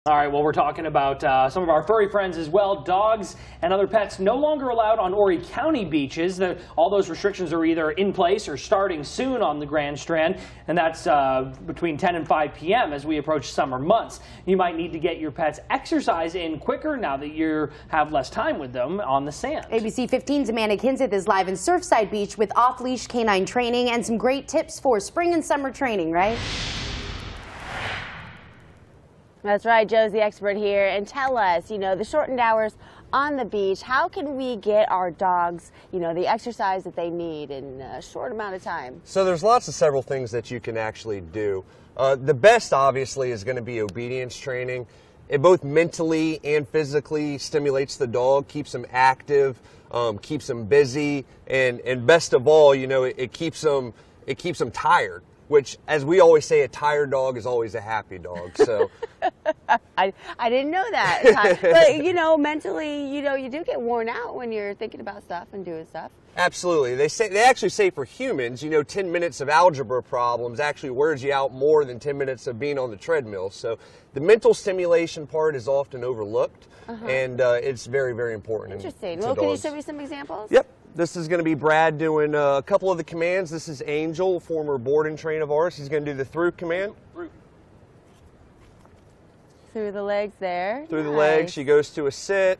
All right, well, we're talking about some of our furry friends as well. Dogs and other pets no longer allowed on Horry County beaches. All those restrictions are either in place or starting soon on the Grand Strand, and that's between 10 and 5 p.m. as we approach summer months. You might need to get your pet's exercise in quicker now that you have less time with them on the sand. ABC 15's Amanda Kinseth is live in Surfside Beach with off-leash canine training and some great tips for spring and summer training, right? That's right, Joe's the expert here, and tell us, the shortened hours on the beach, how can we get our dogs, the exercise that they need in a short amount of time? So there's several things that you can actually do. The best, obviously, is going to be obedience training. It both mentally and physically stimulates the dog, keeps them active, keeps them busy, and best of all, it keeps them tired. Which, as we always say, a tired dog is always a happy dog. So, I didn't know that. But mentally, you do get worn out when you're thinking about stuff and doing stuff. Absolutely. They actually say for humans, 10 minutes of algebra problems actually wears you out more than 10 minutes of being on the treadmill. So the mental stimulation part is often overlooked, and it's very, very important. Interesting. Well, can you show me some examples? Yep. This is going to be Brad doing a couple of the commands. This is Angel, former board and train of ours. He's going to do the through command. Through the legs there. Through the legs. She goes to a sit.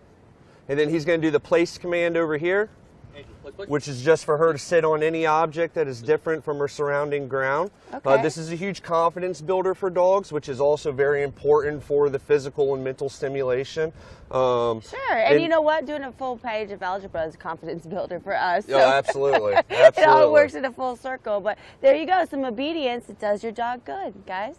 And then he's going to do the place command over here, which is just for her to sit on any object that is different from her surrounding ground. Okay. This is a huge confidence builder for dogs, which is also very important for the physical and mental stimulation. Sure, and you know what? Doing a full page of algebra is a confidence builder for us. So absolutely. It all works in a full circle. But there you go, some obedience. It does your dog good, guys.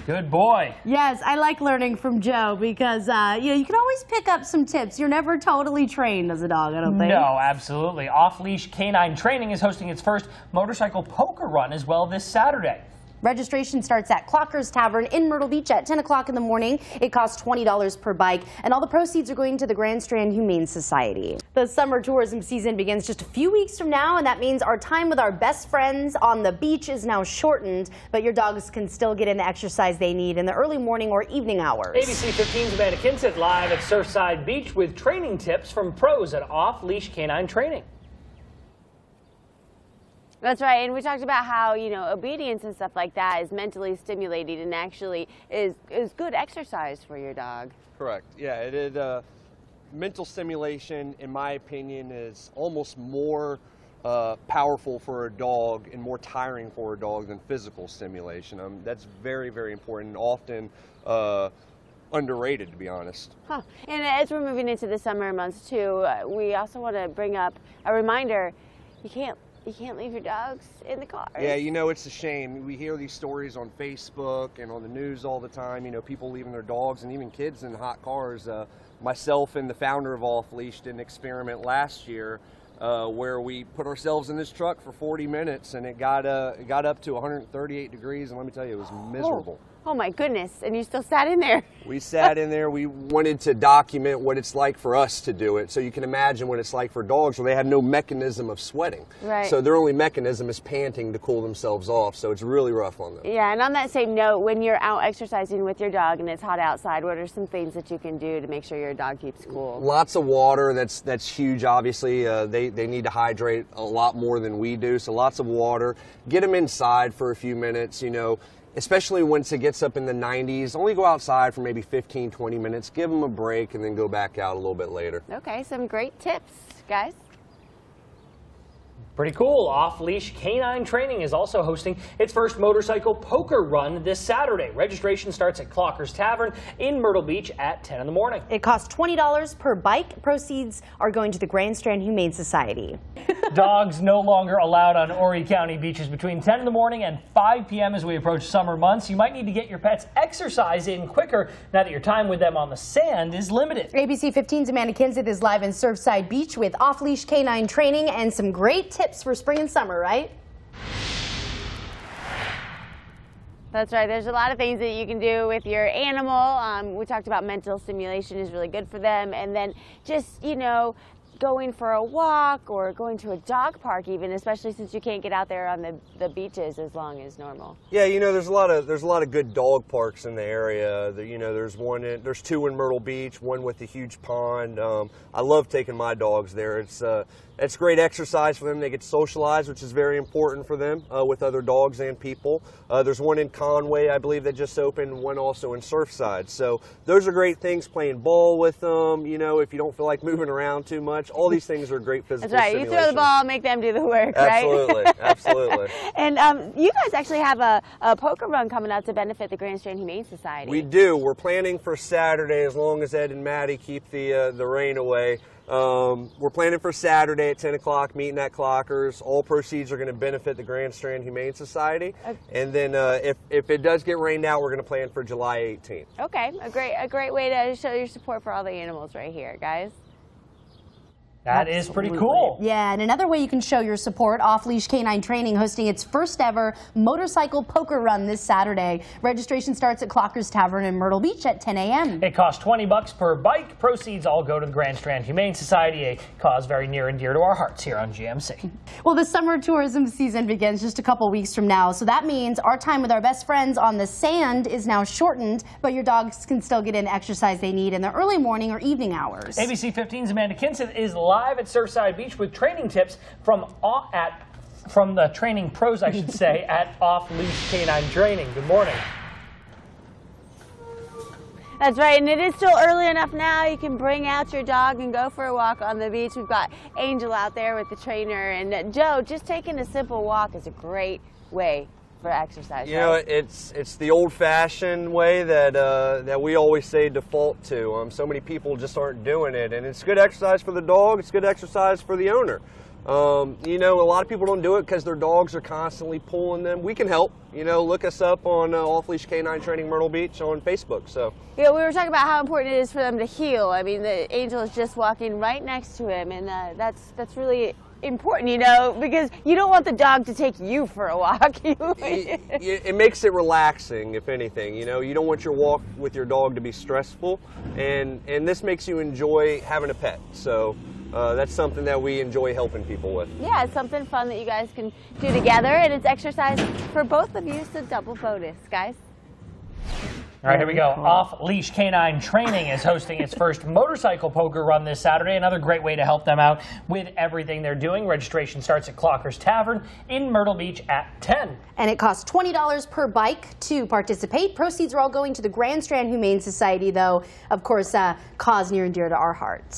Good boy. Yes, I like learning from Joe because you can always pick up some tips. You're never totally trained as a dog, I don't think. No, absolutely. Off-leash canine training is hosting its first motorcycle poker run as well this Saturday. Registration starts at Clocker's Tavern in Myrtle Beach at 10 o'clock in the morning. It costs $20 per bike, and all the proceeds are going to the Grand Strand Humane Society. The summer tourism season begins just a few weeks from now, and that means our time with our best friends on the beach is now shortened, but your dogs can still get in the exercise they need in the early morning or evening hours. ABC 15's Amanda Kinseth live at Surfside Beach with training tips from pros at off-leash canine training. That's right, and we talked about how, obedience and stuff like that is mentally stimulating and actually is good exercise for your dog. Correct. Yeah, mental stimulation, in my opinion, is almost more powerful for a dog and more tiring for a dog than physical stimulation. That's very, very important and often underrated, to be honest. Huh. And as we're moving into the summer months, too, we also want to bring up a reminder, you can't leave your dogs in the car. Yeah, it's a shame. We hear these stories on Facebook and on the news all the time, people leaving their dogs and even kids in hot cars. Myself and the founder of Off Leash did an experiment last year where we put ourselves in this truck for 40 minutes and it got up to 138 degrees, and let me tell you, it was miserable. Oh my goodness, and you still sat in there. We sat in there. We wanted to document what it's like for us to do it. So you can imagine what it's like for dogs where they have no mechanism of sweating. Right. So their only mechanism is panting to cool themselves off. So it's really rough on them. Yeah, and on that same note, when you're out exercising with your dog and it's hot outside, what are some things that you can do to make sure your dog keeps cool? Lots of water. That's huge, obviously. They need to hydrate a lot more than we do. So lots of water. Get them inside for a few minutes, especially once it gets up in the 90s, only go outside for maybe 15, 20 minutes, give them a break, and then go back out a little bit later. Okay, some great tips, guys. Pretty cool. Off-leash canine training is also hosting its first motorcycle poker run this Saturday. Registration starts at Clocker's Tavern in Myrtle Beach at 10 in the morning. It costs $20 per bike. Proceeds are going to the Grand Strand Humane Society. Dogs no longer allowed on Horry County beaches between 10 in the morning and 5 p.m. as we approach summer months. You might need to get your pet's exercise in quicker now that your time with them on the sand is limited. ABC 15's Amanda Kinseth is live in Surfside Beach with off-leash canine training and some great tips for spring and summer, right? That's right. There's a lot of things that you can do with your animal. We talked about mental stimulation is really good for them. And then just, going for a walk or going to a dog park even, especially since you can't get out there on the beaches as long as normal. Yeah, you know, there's a lot of good dog parks in the area. You know, there's two in Myrtle Beach, one with a huge pond. I love taking my dogs there. It's great exercise for them. They get to socialize, which is very important for them with other dogs and people. There's one in Conway, I believe, that just opened, one also in Surfside. So those are great things, playing ball with them, you know, if you don't feel like moving around too much. All these things are great physical That's right. You throw the ball, make them do the work, absolutely, right? Absolutely. And you guys actually have a poker run coming up to benefit the Grand Strand Humane Society. We do. We're planning for Saturday, as long as Ed and Maddie keep the rain away. We're planning for Saturday at 10 o'clock, meeting at Clockers. All proceeds are going to benefit the Grand Strand Humane Society. Okay. And then if it does get rained out, we're going to plan for July 18th. Okay, a great way to show your support for all the animals right here, guys. That is pretty cool. Yeah, and another way you can show your support, Off Leash Canine Training hosting its first ever motorcycle poker run this Saturday. Registration starts at Clockers Tavern in Myrtle Beach at 10 a.m. It costs $20 per bike. Proceeds all go to the Grand Strand Humane Society, a cause very near and dear to our hearts here on GMC. Well, the summer tourism season begins just a couple weeks from now, so that means our time with our best friends on the sand is now shortened, but your dogs can still get in the exercise they need in the early morning or evening hours. ABC 15's Amanda Kinson is live at Surfside Beach with training tips from the training pros, I should say, at Off Leash Canine Training. Good morning. That's right, and it is still early enough now. You can bring out your dog and go for a walk on the beach. We've got Angel out there with the trainer, and Joe, just taking a simple walk is a great way for exercise. You know, it's the old-fashioned way that we always say default to. So many people just aren't doing it, and it's good exercise for the dog. It's good exercise for the owner. You know, a lot of people don't do it because their dogs are constantly pulling them. We can help. You know, look us up on Off Leash Canine Training Myrtle Beach on Facebook. So yeah, we were talking about how important it is for them to heel. I mean, the Angel is just walking right next to him, and that's really important, you know, because you don't want the dog to take you for a walk. It makes it relaxing, if anything. You know, you don't want your walk with your dog to be stressful, and this makes you enjoy having a pet. So that's something that we enjoy helping people with. Yeah, it's something fun that you guys can do together, and it's exercise for both of you, so double bonus, guys. All right, here we go. Off Leash Canine Training is hosting its first motorcycle poker run this Saturday. Another great way to help them out with everything they're doing. Registration starts at Clockers Tavern in Myrtle Beach at 10. And it costs $20 per bike to participate. Proceeds are all going to the Grand Strand Humane Society, though, of course, cause near and dear to our hearts.